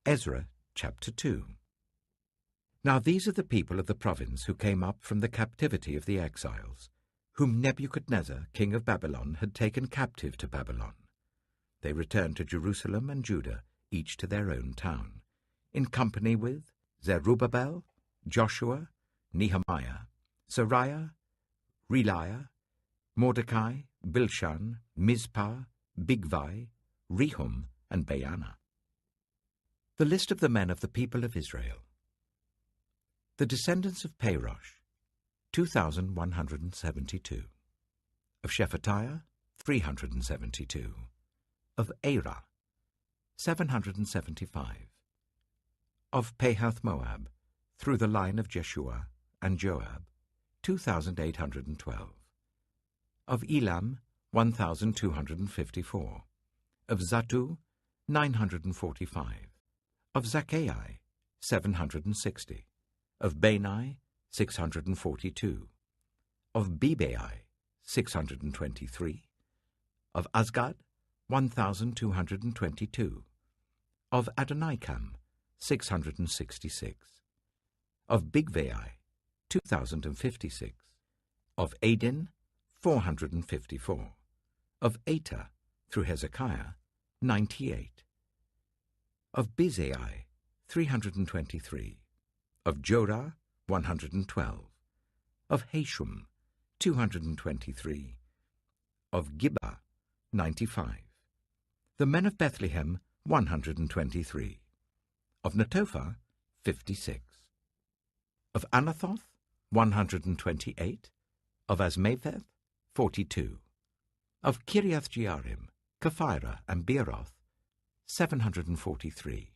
Ezra chapter 2. Now these are the people of the province who came up from the captivity of the exiles, whom Nebuchadnezzar, king of Babylon, had taken captive to Babylon. They returned to Jerusalem and Judah, each to their own town, in company with Zerubbabel, Joshua, Nehemiah, Sariah, Reliah, Mordecai, Bilshan, Mizpah, Bigvai, Rehum, and Baanah. The list of the men of the people of Israel. The descendants of Parosh, 2,172. Of Shephatiah, 372. Of Era, 775. Of Pahath-Moab, through the line of Jeshua and Joab, 2,812. Of Elam, 1,254. Of Zattu, 945. Of Zaccai, 760. Of Bani, 642. Of Bebai, 623. Of Azgad, 1,222. Of Adonikam, 666. Of Bigvai, 2,056. Of Adin, 454. Of Eta, through Hezekiah, 98. Of Bizai, 323. Of Jorah, 112. Of Hashum, 223. Of Gibbah, 95. The men of Bethlehem, 123. Of Netophah, 56. Of Anathoth, 128. Of Azmaveth, 42. Of Kiriath-Jearim, Kephirah, and Beeroth, 743.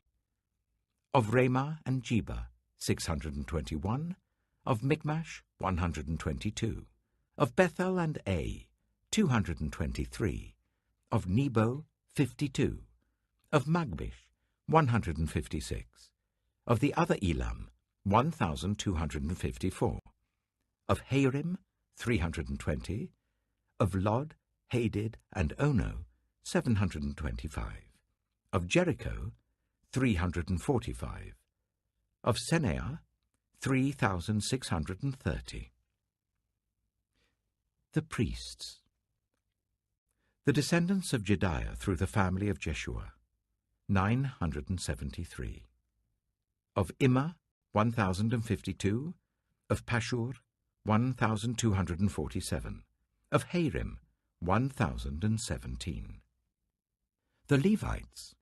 Of Ramah and Jeba, 621. Of Michmash, 122. Of Bethel and Ai, 223. Of Nebo, 52. Of Magbish, 156. Of the other Elam, 1,254. Of Harim, 320. Of Lod, Hadid, and Ono, 725. Of Jericho, 345. Of Seneah, 3,630. The priests. The descendants of Jediah through the family of Jeshua, 973. Of Immer, 1,052. Of Pashur, 1,247. Of Harim, 1,017. The Levites.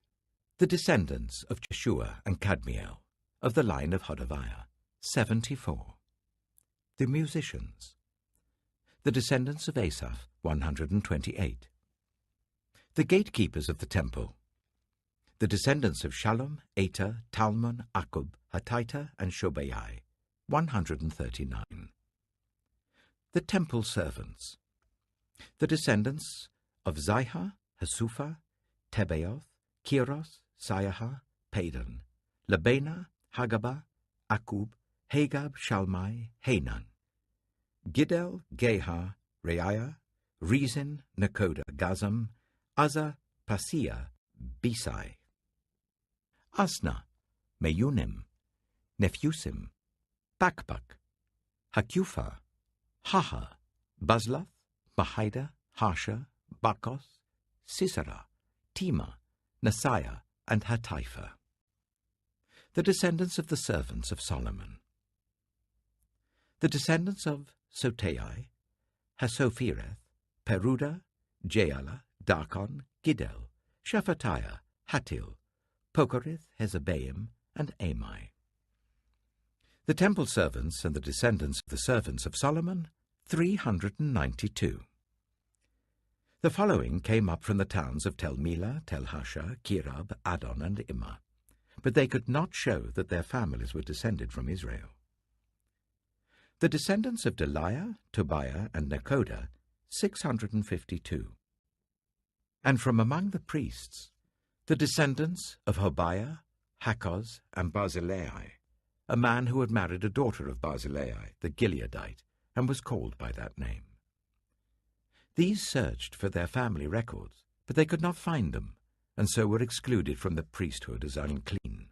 The descendants of Jeshua and Kadmiel, of the line of Hodaviah, 74. The musicians. The descendants of Asaph, 128. The gatekeepers of the temple. The descendants of Shallum, Ater, Talmon, Akub, Hatita, and Shobai, 139. The temple servants. The descendants of Zihah, Hasupha, Tebaoth, Kiros, Siaha, Padan, Labana, Hagabah, Akub, Hagab, Shalmai, Hanan, Giddel, Geha, Reiah, Rezin, Nakoda, Gazam, Azza, Pasia, Besai, Asna, Meunim, Nephusim, Bakbak, Hakupha, Haha, Bazlath, Mahida, Harsha, Bakos, Sisera, Tema, Nasiah, and Hatipha. The descendants of the servants of Solomon. The descendants of Sotai, Hasophireth, Peruda, Jaala, Darkon, Giddel, Shephatiah, Hattil, Pokereth, Hezebaim, and Amai. The temple servants and the descendants of the servants of Solomon, 392. The following came up from the towns of Tel-Melah, Tel-Hasha, Kirab, Adon, and Immer, but they could not show that their families were descended from Israel. The descendants of Deliah, Tobiah, and Nekoda, 652. And from among the priests, the descendants of Hobiah, Hakkoz, and Barzillai, a man who had married a daughter of Barzillai, the Gileadite, and was called by that name. These searched for their family records, but they could not find them, and so were excluded from the priesthood as unclean.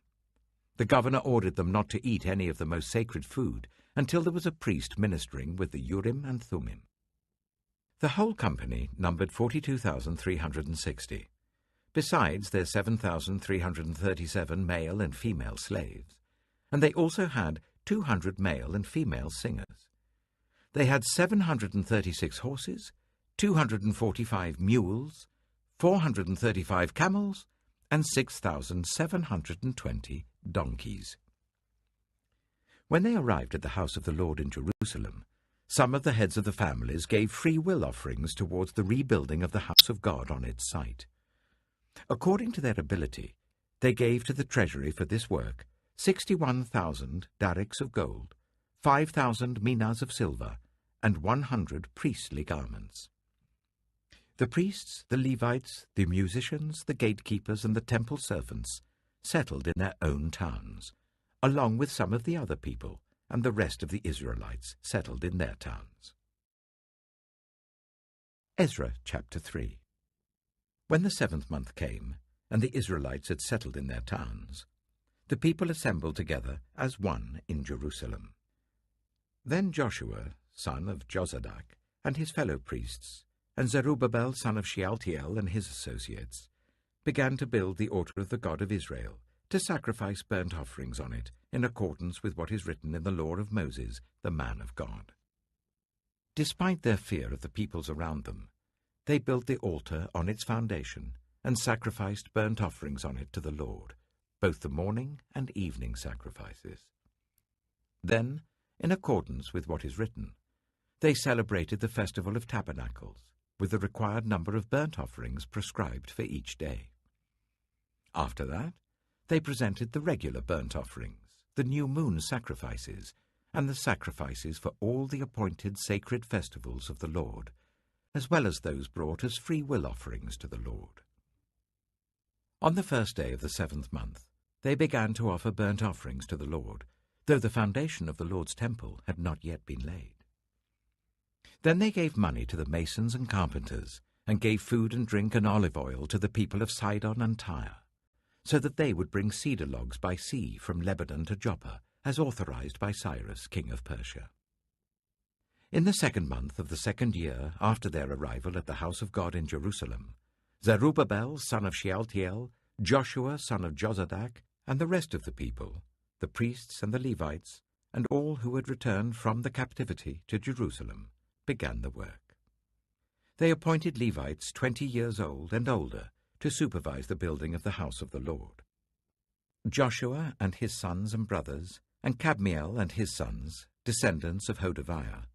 The governor ordered them not to eat any of the most sacred food until there was a priest ministering with the Urim and Thummim. The whole company numbered 42,360, besides their 7,337 male and female slaves, and they also had 200 male and female singers. They had 736 horses, 245 mules, 435 camels, and 6,720 donkeys. When they arrived at the house of the Lord in Jerusalem, some of the heads of the families gave free will offerings towards the rebuilding of the house of God on its site. According to their ability, they gave to the treasury for this work 61,000 darics of gold, 5,000 minas of silver, and 100 priestly garments. The priests, the Levites, the musicians, the gatekeepers, and the temple servants settled in their own towns, along with some of the other people, and the rest of the Israelites settled in their towns. Ezra chapter 3. When the 7th month came, and the Israelites had settled in their towns, the people assembled together as one in Jerusalem. Then Joshua, son of Jozadak, and his fellow priests, and Zerubbabel, son of Shealtiel, and his associates, began to build the altar of the God of Israel, to sacrifice burnt offerings on it, in accordance with what is written in the law of Moses, the man of God. Despite their fear of the peoples around them, they built the altar on its foundation and sacrificed burnt offerings on it to the Lord, both the morning and evening sacrifices. Then, in accordance with what is written, they celebrated the festival of tabernacles, with the required number of burnt offerings prescribed for each day. After that, they presented the regular burnt offerings, the new moon sacrifices, and the sacrifices for all the appointed sacred festivals of the Lord, as well as those brought as free will offerings to the Lord. On the first day of the 7th month, they began to offer burnt offerings to the Lord, though the foundation of the Lord's temple had not yet been laid. Then they gave money to the masons and carpenters, and gave food and drink and olive oil to the people of Sidon and Tyre, so that they would bring cedar logs by sea from Lebanon to Joppa, as authorized by Cyrus, king of Persia. In the 2nd month of the 2nd year after their arrival at the house of God in Jerusalem, Zerubbabel, son of Shealtiel, Joshua, son of Jozadak, and the rest of the people, the priests and the Levites, and all who had returned from the captivity to Jerusalem, began the work. They appointed Levites 20 years old and older to supervise the building of the house of the Lord. Joshua and his sons and brothers, and Kadmiel and his sons, descendants of Hodaviah,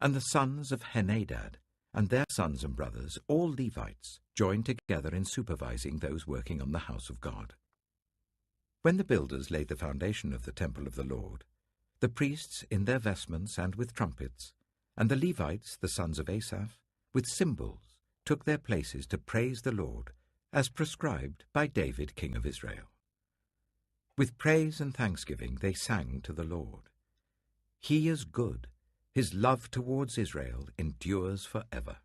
and the sons of Henadad, and their sons and brothers, all Levites, joined together in supervising those working on the house of God. When the builders laid the foundation of the temple of the Lord, the priests in their vestments and with trumpets, and the Levites, the sons of Asaph, with cymbals, took their places to praise the Lord, as prescribed by David, king of Israel. With praise and thanksgiving they sang to the Lord. He is good, his love towards Israel endures forever.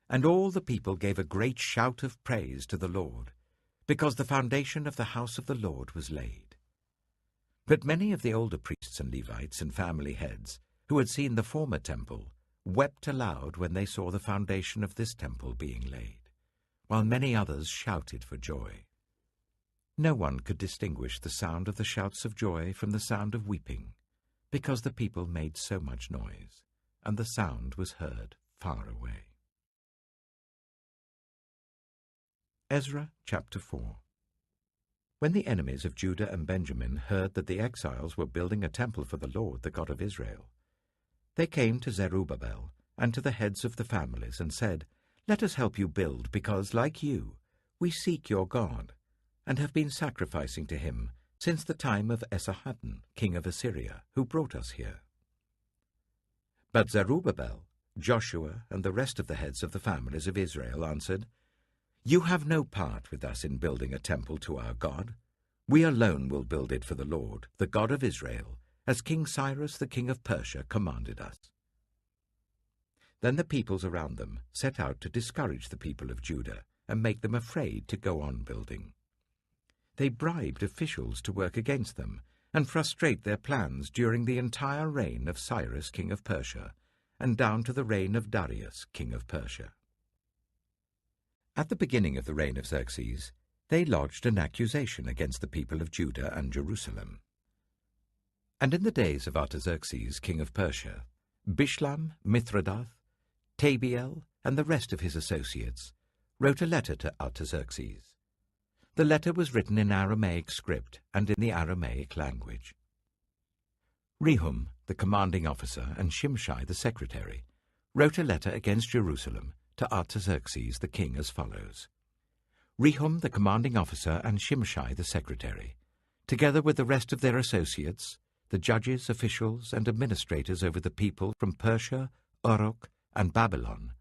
And all the people gave a great shout of praise to the Lord, because the foundation of the house of the Lord was laid. But many of the older priests and Levites and family heads, who had seen the former temple, wept aloud when they saw the foundation of this temple being laid, while many others shouted for joy. No one could distinguish the sound of the shouts of joy from the sound of weeping, because the people made so much noise, and the sound was heard far away. Ezra chapter 4. When the enemies of Judah and Benjamin heard that the exiles were building a temple for the Lord, the God of Israel, they came to Zerubbabel and to the heads of the families and said, Let us help you build, because, like you, we seek your God, and have been sacrificing to him since the time of Esarhaddon, king of Assyria, who brought us here. But Zerubbabel, Joshua, and the rest of the heads of the families of Israel answered, You have no part with us in building a temple to our God. We alone will build it for the Lord, the God of Israel, as King Cyrus, the king of Persia, commanded us. Then the peoples around them set out to discourage the people of Judah and make them afraid to go on building. They bribed officials to work against them and frustrate their plans during the entire reign of Cyrus, king of Persia, and down to the reign of Darius, king of Persia. At the beginning of the reign of Xerxes, they lodged an accusation against the people of Judah and Jerusalem. And in the days of Artaxerxes, king of Persia, Bishlam, Mithridath, Tabiel, and the rest of his associates wrote a letter to Artaxerxes. The letter was written in Aramaic script and in the Aramaic language. Rehum, the commanding officer, and Shimshai, the secretary, wrote a letter against Jerusalem to Artaxerxes the king as follows. Rehum, the commanding officer, and Shimshai, the secretary, together with the rest of their associates, the judges, officials, and administrators over the people from Persia, Uruk, and Babylon,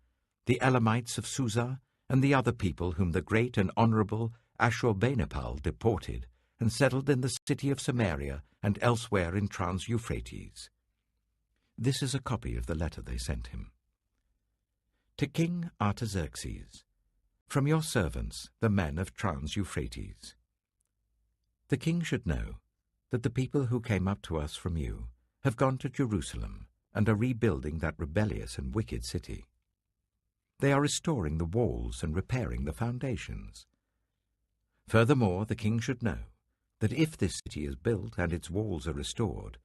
the Elamites of Susa, and the other people whom the great and honorable Ashurbanipal deported and settled in the city of Samaria and elsewhere in Trans-Euphrates. This is a copy of the letter they sent him. To King Artaxerxes, from your servants, the men of Trans-Euphrates. The king should know that the people who came up to us from you have gone to Jerusalem and are rebuilding that rebellious and wicked city. They are restoring the walls and repairing the foundations. Furthermore, the king should know that if this city is built and its walls are restored,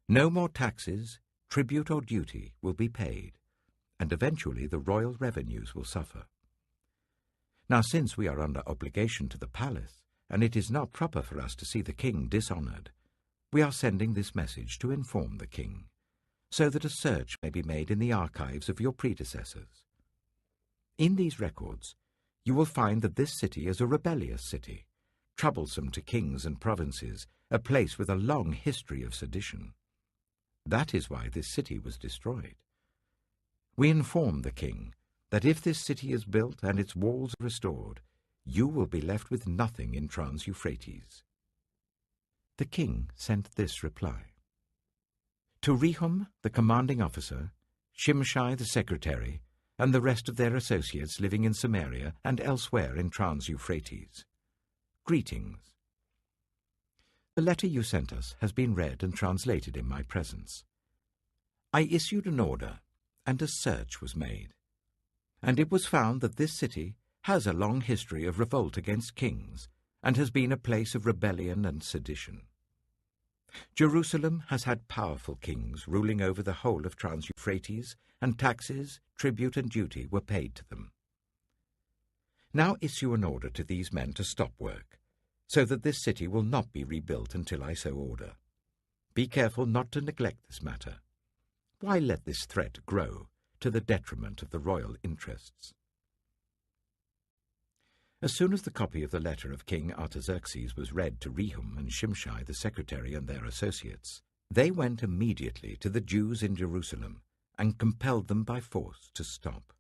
no more taxes, tribute or duty will be paid, and eventually the royal revenues will suffer. Now, since we are under obligation to the palace, and it is not proper for us to see the king dishonored, we are sending this message to inform the king, so that a search may be made in the archives of your predecessors. In these records, you will find that this city is a rebellious city, troublesome to kings and provinces, a place with a long history of sedition. That is why this city was destroyed. We inform the king that if this city is built and its walls restored, you will be left with nothing in Trans-Euphrates. The king sent this reply. To Rehum, the commanding officer, Shimshai, the secretary, and the rest of their associates living in Samaria and elsewhere in Trans-Euphrates. Greetings. The letter you sent us has been read and translated in my presence. I issued an order, and a search was made, and it was found that this city has a long history of revolt against kings and has been a place of rebellion and sedition. Jerusalem has had powerful kings ruling over the whole of Trans-Euphrates, and taxes, tribute and duty were paid to them. Now issue an order to these men to stop work, so that this city will not be rebuilt until I so order. Be careful not to neglect this matter. Why let this threat grow to the detriment of the royal interests? As soon as the copy of the letter of King Artaxerxes was read to Rehum and Shimshai the secretary and their associates, they went immediately to the Jews in Jerusalem and compelled them by force to stop.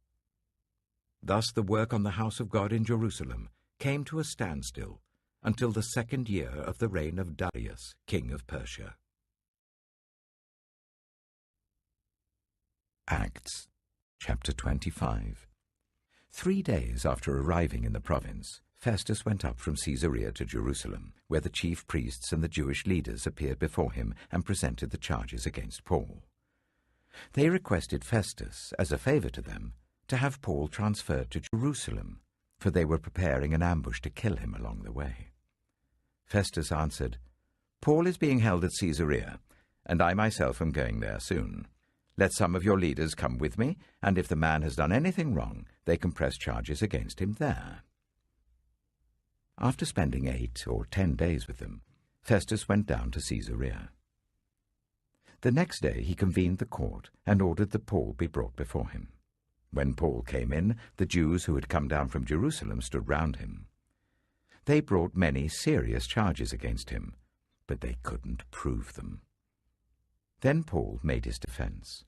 Thus the work on the house of God in Jerusalem came to a standstill until the 2nd year of the reign of Darius, king of Persia. Acts, chapter 25. 3 days after arriving in the province, Festus went up from Caesarea to Jerusalem, where the chief priests and the Jewish leaders appeared before him and presented the charges against Paul. They requested Festus, as a favor to them, to have Paul transferred to Jerusalem, for they were preparing an ambush to kill him along the way. Festus answered, Paul is being held at Caesarea, and I myself am going there soon. Let some of your leaders come with me, and if the man has done anything wrong, they can press charges against him there. After spending 8 or 10 days with them, Festus went down to Caesarea. The next day he convened the court and ordered that Paul be brought before him. When Paul came in, the Jews who had come down from Jerusalem stood round him. They brought many serious charges against him, but they couldn't prove them. Then Paul made his defense.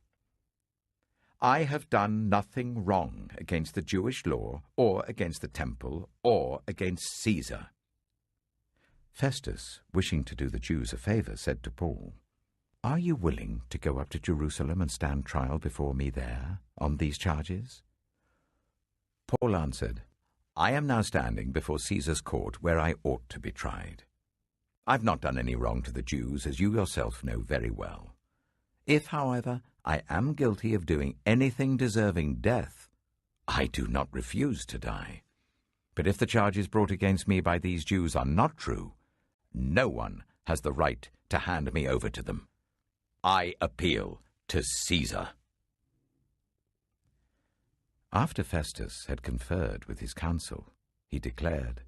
I have done nothing wrong against the Jewish law, or against the temple, or against Caesar. Festus, wishing to do the Jews a favor, said to Paul, Are you willing to go up to Jerusalem and stand trial before me there on these charges? Paul answered, I am now standing before Caesar's court where I ought to be tried. I've not done any wrong to the Jews, as you yourself know very well. If, however, I am guilty of doing anything deserving death, I do not refuse to die. But if the charges brought against me by these Jews are not true, no one has the right to hand me over to them. I appeal to Caesar." After Festus had conferred with his council, he declared,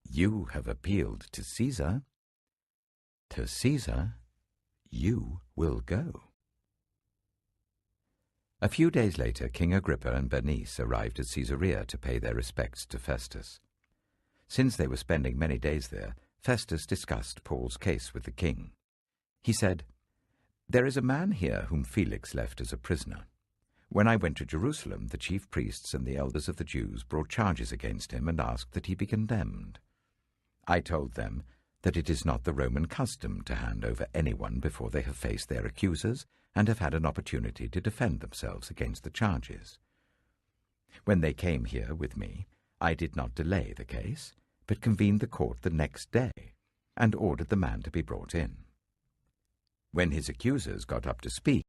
"You have appealed to Caesar. To Caesar you will go." A few days later, King Agrippa and Bernice arrived at Caesarea to pay their respects to Festus. Since they were spending many days there, Festus discussed Paul's case with the king. He said, "There is a man here whom Felix left as a prisoner. When I went to Jerusalem, the chief priests and the elders of the Jews brought charges against him and asked that he be condemned. I told them that it is not the Roman custom to hand over anyone before they have faced their accusers and have had an opportunity to defend themselves against the charges. When they came here with me, I did not delay the case, but convened the court the next day and ordered the man to be brought in. When his accusers got up to speak,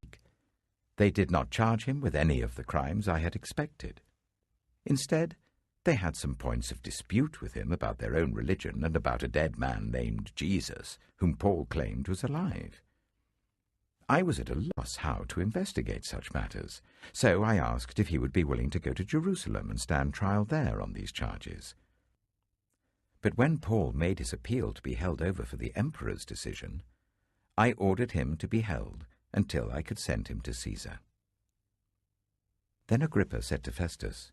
they did not charge him with any of the crimes I had expected. Instead, they had some points of dispute with him about their own religion and about a dead man named Jesus, whom Paul claimed was alive. I was at a loss how to investigate such matters, so I asked if he would be willing to go to Jerusalem and stand trial there on these charges. But when Paul made his appeal to be held over for the emperor's decision, I ordered him to be held until I could send him to Caesar." Then Agrippa said to Festus,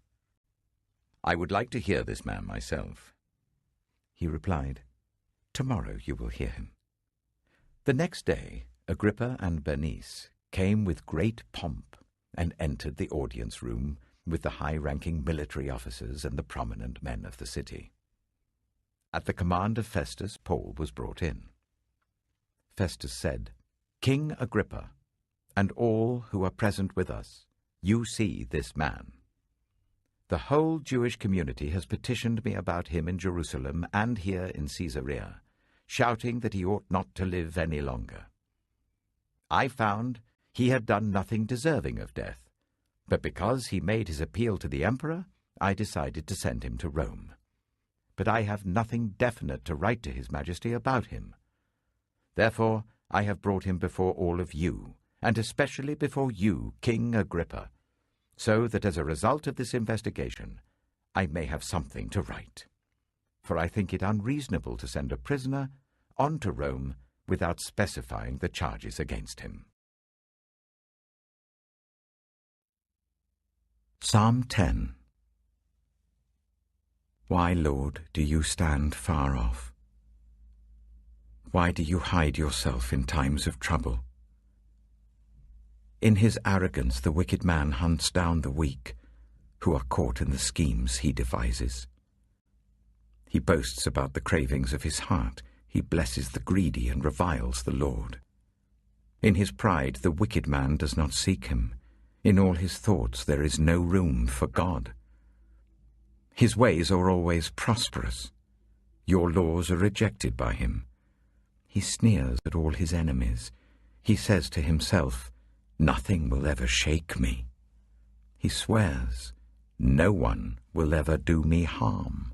"I would like to hear this man myself." He replied, "Tomorrow you will hear him." The next day, Agrippa and Bernice came with great pomp and entered the audience room with the high-ranking military officers and the prominent men of the city. At the command of Festus, Paul was brought in. Festus said, "King Agrippa, and all who are present with us, you see this man. The whole Jewish community has petitioned me about him in Jerusalem and here in Caesarea, shouting that he ought not to live any longer. I found he had done nothing deserving of death, but because he made his appeal to the emperor, I decided to send him to Rome. But I have nothing definite to write to his majesty about him. Therefore, I have brought him before all of you, and especially before you, King Agrippa, so that as a result of this investigation, I may have something to write. For I think it unreasonable to send a prisoner on to Rome without specifying the charges against him." Psalm 10. Why, Lord, do you stand far off? Why do you hide yourself in times of trouble? In his arrogance the wicked man hunts down the weak, who are caught in the schemes he devises. He boasts about the cravings of his heart. He blesses the greedy and reviles the Lord. In his pride the wicked man does not seek him. In all his thoughts there is no room for God. His ways are always prosperous. Your laws are rejected by him. He sneers at all his enemies. He says to himself, "Nothing will ever shake me." He swears, "No one will ever do me harm."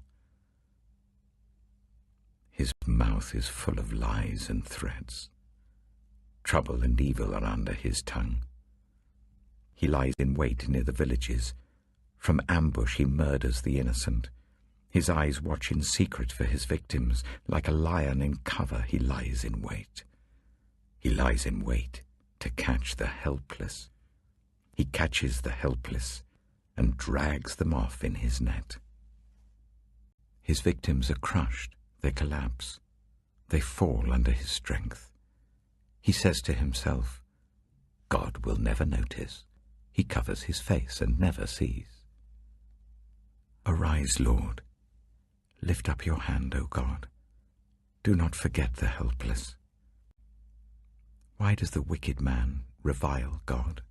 His mouth is full of lies and threats. Trouble and evil are under his tongue. He lies in wait near the villages. From ambush he murders the innocent. His eyes watch in secret for his victims. Like a lion in cover, he lies in wait. He lies in wait to catch the helpless. He catches the helpless and drags them off in his net. His victims are crushed. They collapse. They fall under his strength. He says to himself, "God will never notice." He covers his face and never sees. Arise, Lord. Lift up your hand, O God. Do not forget the helpless. Why does the wicked man revile God?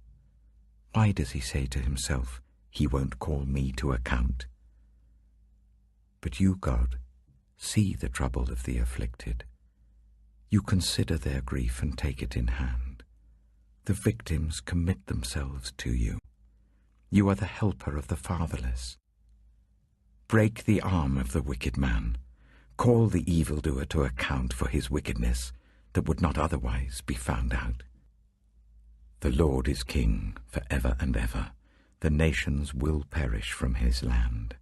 Why does he say to himself, "He won't call me to account"? But you, God, see the trouble of the afflicted. You consider their grief and take it in hand. The victims commit themselves to you. You are the helper of the fatherless. Break the arm of the wicked man. Call the evildoer to account for his wickedness that would not otherwise be found out. The Lord is king for ever and ever. The nations will perish from his land.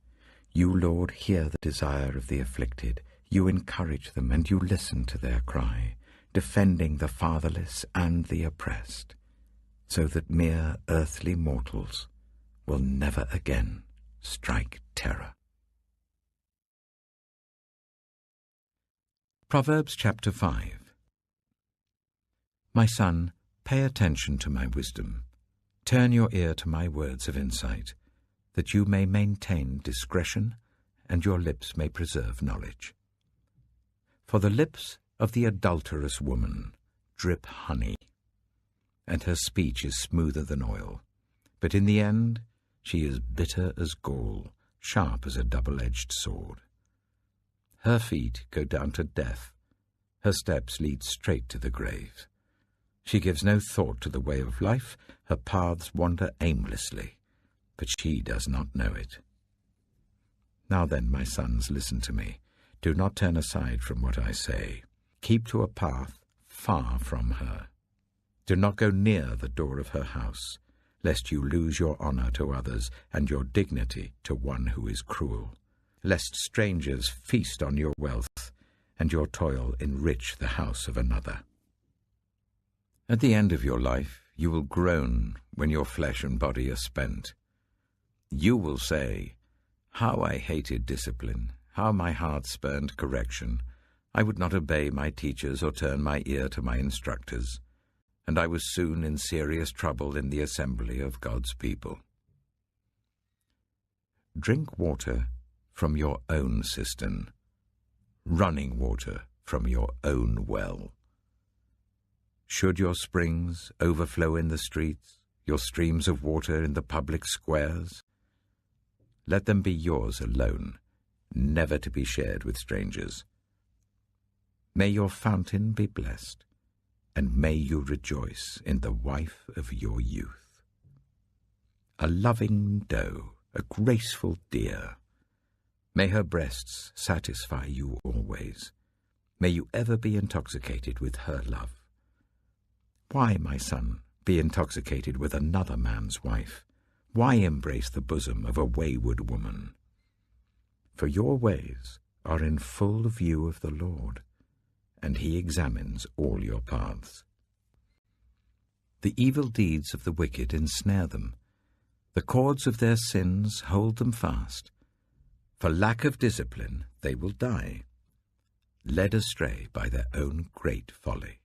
You, Lord, hear the desire of the afflicted. You encourage them and you listen to their cry, defending the fatherless and the oppressed, so that mere earthly mortals will never again strike terror. Proverbs chapter 5. My son, pay attention to my wisdom. Turn your ear to my words of insight, that you may maintain discretion and your lips may preserve knowledge. For the lips of the adulterous woman drip honey, and her speech is smoother than oil. But in the end she is bitter as gall, sharp as a double-edged sword. Her feet go down to death, her steps lead straight to the grave. She gives no thought to the way of life, her paths wander aimlessly, but she does not know it. Now then, my sons, listen to me. Do not turn aside from what I say. Keep to a path far from her. Do not go near the door of her house, lest you lose your honor to others and your dignity to one who is cruel, lest strangers feast on your wealth and your toil enrich the house of another. At the end of your life you will groan when your flesh and body are spent. You will say, "How I hated discipline, how my heart spurned correction. I would not obey my teachers or turn my ear to my instructors, and I was soon in serious trouble in the assembly of God's people." Drink water from your own cistern, running water from your own well. Should your springs overflow in the streets, your streams of water in the public squares, let them be yours alone, never to be shared with strangers. May your fountain be blessed, and may you rejoice in the wife of your youth. A loving doe, a graceful deer, may her breasts satisfy you always. May you ever be intoxicated with her love. Why, my son, be intoxicated with another man's wife? Why embrace the bosom of a wayward woman? For your ways are in full view of the Lord, and he examines all your paths. The evil deeds of the wicked ensnare them. The cords of their sins hold them fast. For lack of discipline they will die, led astray by their own great folly.